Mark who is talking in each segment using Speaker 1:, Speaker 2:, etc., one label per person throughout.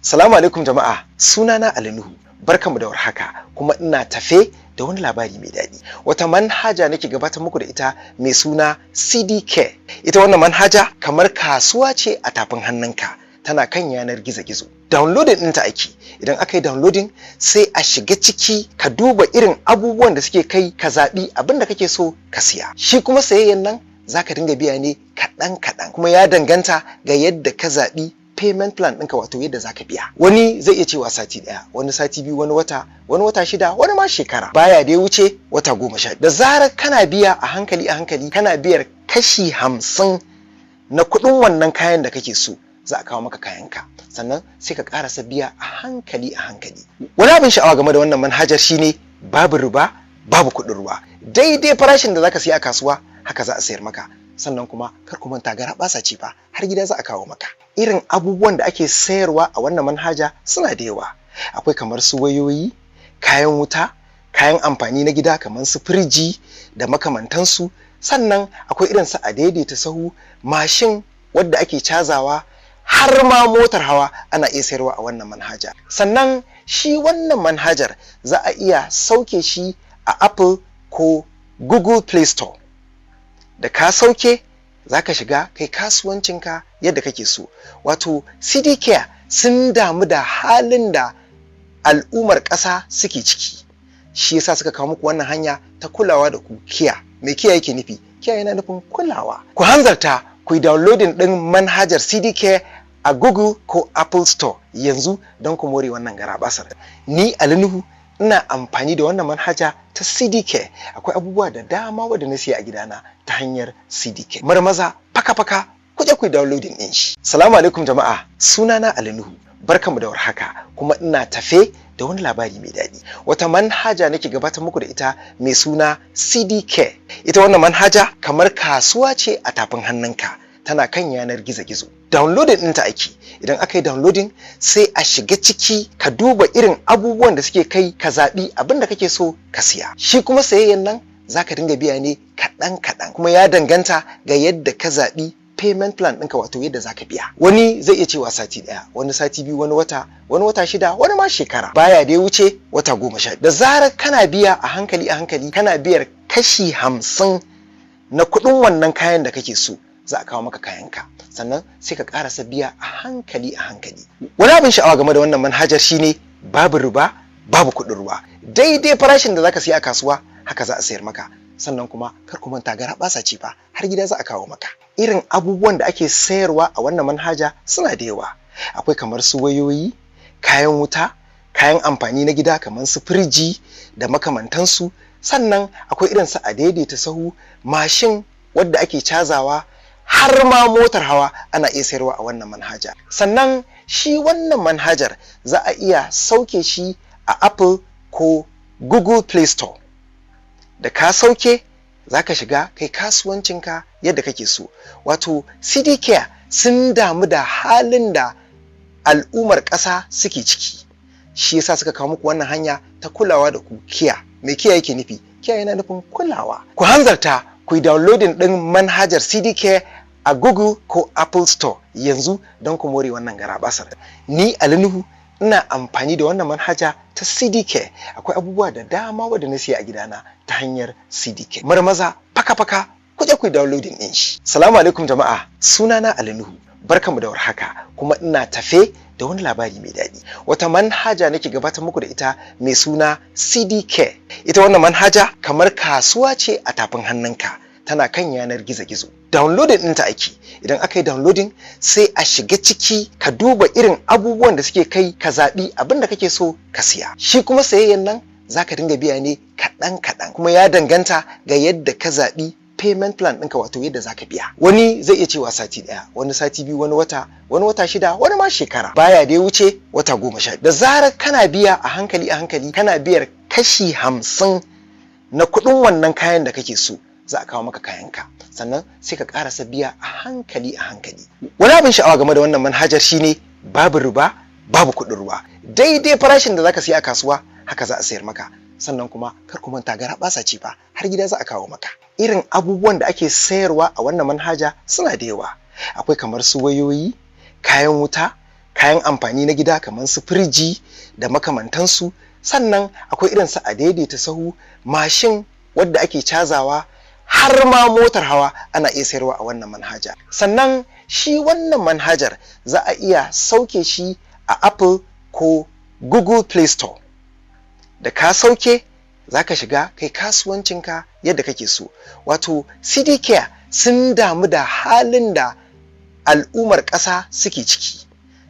Speaker 1: Salamu alaikum jama'a, sunana Ali Nuhu. Barkanmu da warhaka, kuma ina tafe da wani labari mai daɗi. Wata manhaja nake gabatar muku da ita mai suna CDK. Ita wannan manhaja kamar kasuwa ce a tafin hannunka, tana kan yanar gizo-gizo. Downloading ɗinta ake. Idan aka yi downloading sai a shiga ciki ka duba irin abubuwan da suke kai, ka zaɓi abin da kake so ka siya. Shi kuma sayayyan nan zaka dinga biya ne kaɗan-kaɗan, kuma ya danganta ga yadda ka zaɓi payment plan ɗinka, wato yadda zaka biya. Wani zai iya cewa sati ɗaya, wani sati biyu, wani wata shida, wani ma shekara. Baya dai wuce wata 10. Da zarar kana biya a hankali kana biyar kashi 50 na kuɗin wannan kayan da kake so, za a kawo maka kayanka. Sannan sai ka ƙarasa biya a hankali. Wani abin sha'awa game da wannan manhajar shine babu riba, babu kuɗin ruwa. Daidai farashin da zaka siya a kasuwa haka za a sayar maka. Sannan kuma kar ku manta garaɓasa ce fa, har gida za a kawo maka. Irin abubuwan da ake sayarwa a wannan manhaja suna da yawa. Akwai kamar su wayoyi, kayan wuta, kayan amfani na gida kamar su firiji da makamantansu. Sannan akwai irin su adaidaita sahu, mashin wadda ake cazawa, har ma motar hawa ana iya sayarwa a wannan manhaja. Sannan shi wannan manhajar za a iya sauke shi a Apple ko Google Play Store. Da ka sauke za ka shiga kai kasuwancinka yadda kake so. Wato CDK sun damu da halin da al'ummar ƙasa suke ciki, shi yasa suka kawo muku wannan hanya ta kulawa da ku. Kiya, me kiya yake nufi? Kiya yana nufin kulawa. Ku hanzarta ku yi downloading ɗin manhajar CDK a Google ko Apple Store yanzu don ku more wannan garabasar. Ni Ali Nuhu ina amfani da wannan manhaja ta CDK. Akwai abubuwa da dama wadda na siya a gidana ta hanyar CDK. Marmaza faka ku je ku downloading din shi. Salamu alaikum jama'a, sunana Ali Nuhu. Barkanmu da warhaka, kuma ina tafe da wani labari mai daɗi. Wata manhaja nake gabatar muku da ita mai suna CDK. Ita wannan manhaja kamar kasuwa ce a tafin hannunka, tana kan yanar gizo-gizo. Downloading ɗinta ake. Idan aka yi downloading sai a shiga ciki ka duba irin abubuwan da suke kai, ka zaɓi abin da kake so ka siya. Shi kuma sayayyan nan zaka dinga biya ne kaɗan-kaɗan, kuma ya danganta ga yadda ka zaɓi payment plan ɗinka, wato yadda zaka biya. Wani zai iya cewa sati ɗaya, wani sati biyu, wani wata shida, wani ma shekara. Baya dai wuce wata 10. Da zarar kana biya a hankali kana biyar kashi 50 na kuɗin wannan kayan da kake so, za a kawo maka kayanka. Sannan sai ka ƙarasa biya a hankali. Wani abin sha'awa game da wannan manhajar shine babu riba, babu kuɗin ruwa. Daidai farashin da zaka siya a kasuwa haka za a sayar maka. Sannan kuma kar ku manta garaɓasa ce fa, har gida za a kawo maka. Irin abubuwan da ake sayarwa a wannan manhaja suna da yawa. Akwai kamar su wayoyi, kayan wuta, kayan amfani na gida kamar su firiji da makamantansu. Sannan akwai irin su adaidaita sahu, mashin wadda ake cazawa, har ma motar hawa ana iya sayarwa a wannan manhaja. Sannan shi wannan manhajar za a iya sauke shi a Apple ko Google Play Store. Da ka sauke za ka shiga kai kasuwancinka yadda kake so. Wato CDK sun damu da halin da al'ummar ƙasa suke ciki, shi yasa suka kawo muku wannan hanya ta kulawa da ku. Kiya, me kiya yake nufi? Kiya yana nufin kulawa. Ku hanzarta ku yi downloading ɗin manhajar CDK a Google ko Apple Store yanzu don ku more wannan garabasar. Ni Ali Nuhu ina amfani da wannan manhaja ta CDK. Akwai abubuwa da dama wadda na siya a gidana ta hanyar CDK. Marmaza faka ku je ku downloading din shi. Salamu alaikum jama'a, sunana Ali Nuhu. Barkanmu da warhaka, kuma ina tafe da wani labari mai daɗi. Wata manhaja nake gabatar muku da ita mai suna CDK. Ita wannan manhaja kamar kasuwa ce a tafin hannunka, tana kan yanar gizo-gizo. Downloading ɗinta ake. Idan aka yi downloading sai a shiga ciki ka duba irin abubuwan da suke kai, ka zaɓi abin da kake so ka siya. Shi kuma sayayyan nan zaka dinga biya ne kaɗan-kaɗan, kuma ya danganta ga yadda ka zaɓi payment plan ɗinka, wato yadda zaka biya. Wani zai iya cewa sati ɗaya, wani sati biyu, wani wata shida, wani ma shekara. Baya dai wuce wata 10. Da zarar kana biya a hankali kana biyar kashi 50 na kuɗin wannan kayan da kake so, za a kawo maka kayanka. Sannan sai ka ƙarasa biya a hankali. Wani abin sha'awa game da wannan manhajar shine babu riba, babu kuɗin ruwa. Daidai farashin da zaka siya a kasuwa haka za a sayar maka. Sannan kuma kar ku manta garaɓasa ce fa, har gida za a kawo maka. Irin abubuwan da ake sayarwa a wannan manhaja suna da yawa. Akwai kamar su wayoyi, kayan wuta, kayan amfani na gida kamar su firiji da makamantansu, sannan akwai irin su a daidaita sahu, mashin wadda ake cazawa, har ma motar hawa ana iya sayarwa a wannan manhaja. Sannan shi wannan manhajar za a iya sauke shi a Apple ko Google Play Store. Da ka sauke za ka shiga kai kasuwancinka yadda kake so. Wato CD Care sun damu da halin da al'ummar ƙasa suke ciki,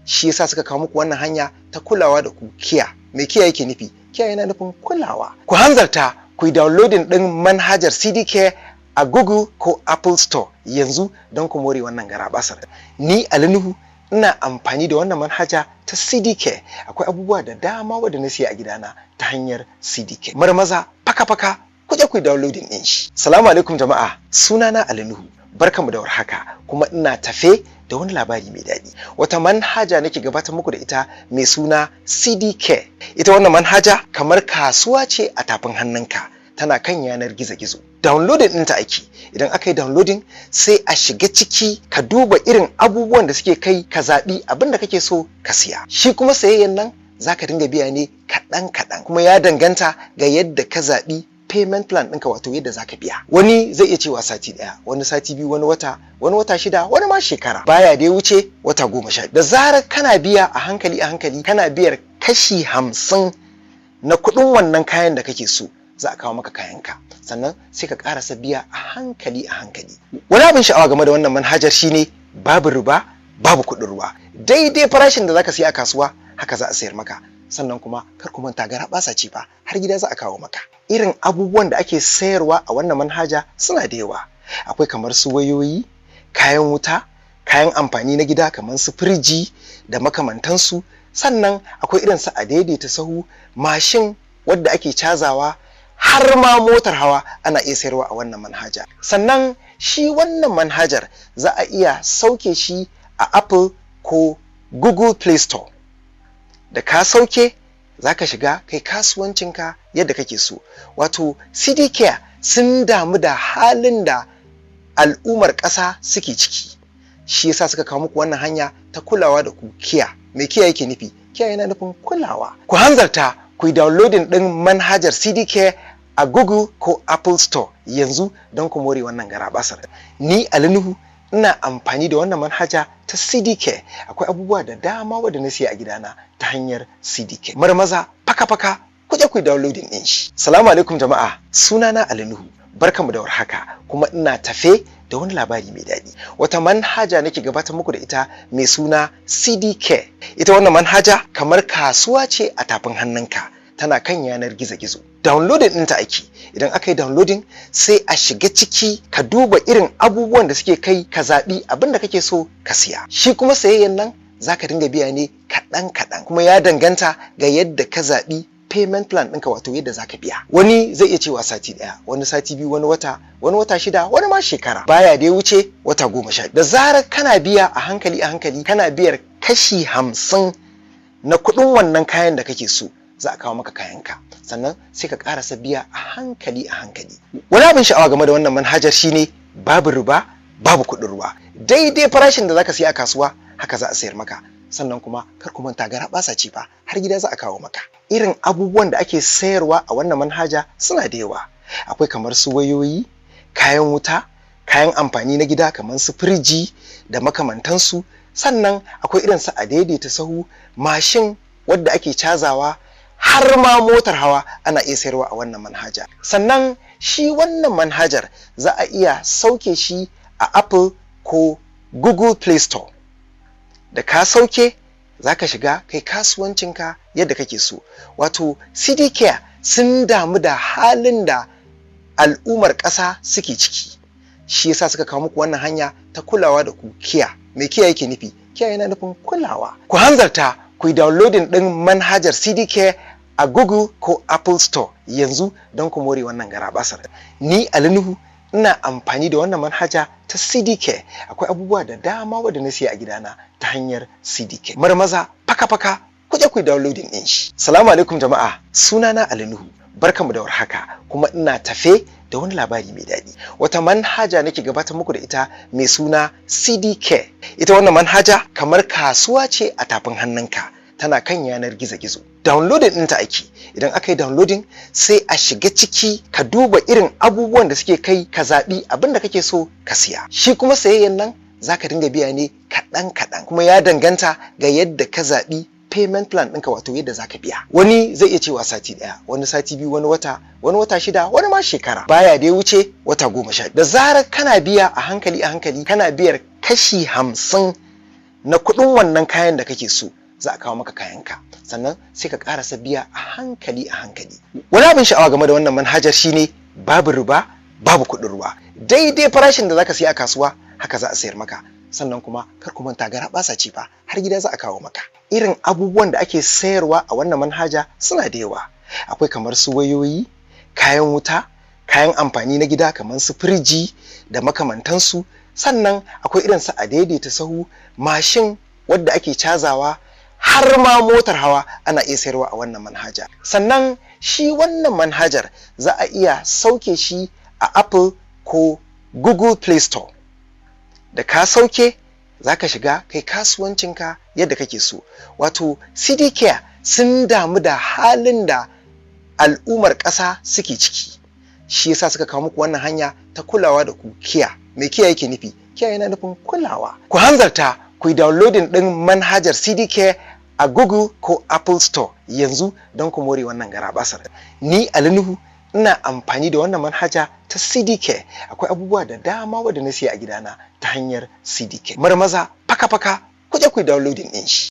Speaker 1: shi yasa suka kawo muku wannan hanya ta kulawa da ku. Kia, me Kia yake nufi? Kia yana nufin kulawa. Ku hanzarta ku yi downloading ɗin manhajar CD Care a Google ko Apple Store yanzu don ku more wannan garabasar. Ni Ali Nuhu ina amfani da wannan manhaja ta CD Care. Akwai abubuwa da dama wadda na siya a gidana ta hanyar CD Care. Marmaza faka ku je ku yi downloading ɗin shi. Salamu alaikum jama'a, sunana Ali Nuhu. Barkamu da warhaka, kuma ina tafe da wani labari mai daɗi. Wata manhaja nake gabatar muku da ita mai suna CD Care. Ita wannan manhaja kamar kasuwa ce a tafin hannunka, tana kan yanar gizo-gizo. Downloading ɗinta ake. Idan aka yi downloading sai a shiga ciki ka duba irin abubuwan da suke kai, ka zaɓi abin da kake so ka siya. Shi kuma sayayyan nan za ka dinga biya ne kaɗan, kuma ya danganta ga yadda ka zaɓi payment plan ɗinka, wato yadda za ka biya. Wani zai iya cewa sati ɗaya, wani sati biyu, wani wata shida, wani ma shekara. Baya dai wuce wata 10. Da zarar kana biya a hankali kana biyar kashi 50 na kuɗin wannan kayan da kake so, za a kawo maka kayanka, sannan sai ka ƙarasa biya a hankali. Wani abin sha'awa game da wannan manhajar shine babu riba, babu kuɗin ruwa. Daidai farashin da zaka siya a kasuwa haka za a sayar maka. Sannan kuma kar ku manta garabasa ce fa, har gida za a kawo maka. Irin abubuwan da ake sayarwa a wannan manhaja suna da yawa. Akwai kamar su wayoyi, kayan wuta, kayan amfani na gida kamar su firiji da makamantansu. Sannan akwai irin su a daidaita sahu, mashin wadda ake cazawa, har ma motar hawa ana iya sayarwa a wannan manhaja. Sannan shi wannan manhajar za a iya sauke shi a Apple ko Google Play Store. Da ka sauke za ka shiga kai kasuwancinka yadda kake so. Wato CD Care sun damu da halin da al'ummar ƙasa suke ciki, shi yasa suka kawo muku wannan hanya ta kulawa da ku. Kia, me Kia yake nufi? Kia yana nufin kulawa. Ku hanzarta ku yi downloading ɗin manhajar CD Care a Google ko Apple Store yanzu don ku more wannan garabasar. Ni Ali Nuhu ina amfani da wannan manhaja ta CD Care. Akwai abubuwa da dama wadda na siya a gidana ta hanyar CD Care. Marmaza faka ku je ku yi downloading ɗin shi. Salamu alaikum jama'a, sunana Ali Nuhu. Barkamu da warhaka, kuma ina tafe da wani labari mai daɗi. Wata manhaja nake gabatar muku da ita mai suna CD Care. Ita wannan manhaja kamar kasuwa ce a tafin hannunka, tana kan yanar gizo-gizo. Downloading ɗinta ake. Idan aka yi downloading sai a shiga ciki ka duba irin abubuwan da suke kai, ka zaɓi abin da kake so ka siya. Shi kuma sayayyan nan za ka dinga biya ne kaɗan, kuma ya danganta ga yadda ka zaɓi payment plan ɗinka, wato yadda za ka biya. Wani zai iya cewa sati ɗaya, wani sati biyu, wani wata shida, wani ma shekara. Baya dai wuce wata 10. Da zarar kana biya a hankali kana biyar kashi 50 na kuɗin wannan kayan da kake so, za a kawo maka kayanka, sannan sai ka ƙarasa biya a hankali. Wani abin sha'awa game da wannan manhajar shine babu riba, babu kuɗin ruwa. Daidai farashin da zaka siya a kasuwa haka za a sayar maka. Sannan kuma kar ku manta garabasa ce fa, har gida za a kawo maka. Irin abubuwan da ake sayarwa a wannan manhaja suna da yawa. Akwai kamar su wayoyi, kayan wuta, kayan amfani na gida kamar su firiji da makamantansu. Sannan akwai irin su a daidaita sahu, mashin wadda ake cazawa, har ma motar hawa ana iya sayarwa a wannan manhaja. Sannan shi wannan manhajar za a iya sauke shi a Apple ko Google Play Store. Da ka sauke za ka shiga kai kasuwancinka yadda kake so. Wato CD Care sun damu da halin da al'ummar ƙasa suke ciki, shi yasa suka kawo muku wannan hanya ta kulawa da ku. Kia, me Kia yake nufi? Kia yana nufin kulawa. Ku hanzarta ku yi downloading ɗin manhajar CD Care a Google ko Apple Store yanzu don ku more wannan garabasar. Ni Ali Nuhu ina amfani da wannan manhaja ta CD Care. Akwai abubuwa da dama wadda na siya a gidana ta hanyar CD Care. Marmaza faka ku je ku yi downloading ɗin shi. Salamu alaikum jama'a, sunana Ali Nuhu. Barkamu da warhaka, kuma ina tafe da wani labari mai daɗi. Wata manhaja nake gabatar muku da ita mai suna CDK. Ita wannan manhaja kamar kasuwa ce a tafin hannunka, tana kan yanar gizo-gizo. Downloading ɗinta ake. Idan aka yi downloading sai a shiga ciki ka duba irin abubuwan da suke kai, ka zaɓi abin da kake so ka siya. Shi kuma sayayyan nan za ka dinga biya ne kaɗan-kaɗan, kuma ya danganta ga yadda ka zaɓi payment plan ɗinka, wato yadda za ka biya. Wani zai iya cewa sati ɗaya, wani sati biyu, wani wata 6, wani ma shekara. Baya dai wuce wata 10. Da zarar kana biya a hankali kana biyar kashi 50 na kuɗin wannan kayan da kake so, za a kawo maka kayanka, sannan sai ka ƙarasa biya a hankali. Wani abin sha'awa game da wannan manhajar shine babu riba, babu kuɗin ruwa. Daidai farashin da zaka siya a kasuwa haka za a sayar maka. Sannan kuma kar ku manta, garaɓasa ce fa, har gida za a kawo maka. Irin abubuwan da ake sayarwa a wannan manhaja suna da yawa. Akwai kamar su wayoyi, kayan wuta, kayan amfani na gida kamar su firiji da makamantansu. Sannan akwai irin su adaidaita sahu, mashin wadda ake cazawa, har ma motar hawa ana iya sayarwa a wannan manhaja. Sannan shi wannan manhajar za a iya sauke shi a Apple ko Google Play Store. Da ka sauke za ka shiga kai kasuwancinka yadda kake so. Wato CDK sun damu da halin da al'ummar ƙasa suke ciki, shi yasa suka kawo muku wannan hanya ta kulawa da ku. Kiya, me kiya yake nufi? Kiya yana nufin kulawa. Ku hanzarta ku yi downloading ɗin manhajar CDK a Google ko Apple Store yanzu don ku more wannan garabasar. Ni Ali Nuhu ina amfani da wannan manhaja ta CDK. Akwai abubuwa da dama wadda na siya a gidana ta hanyar CDK. Marmaza faka ku je ku yi downloading ɗin shi.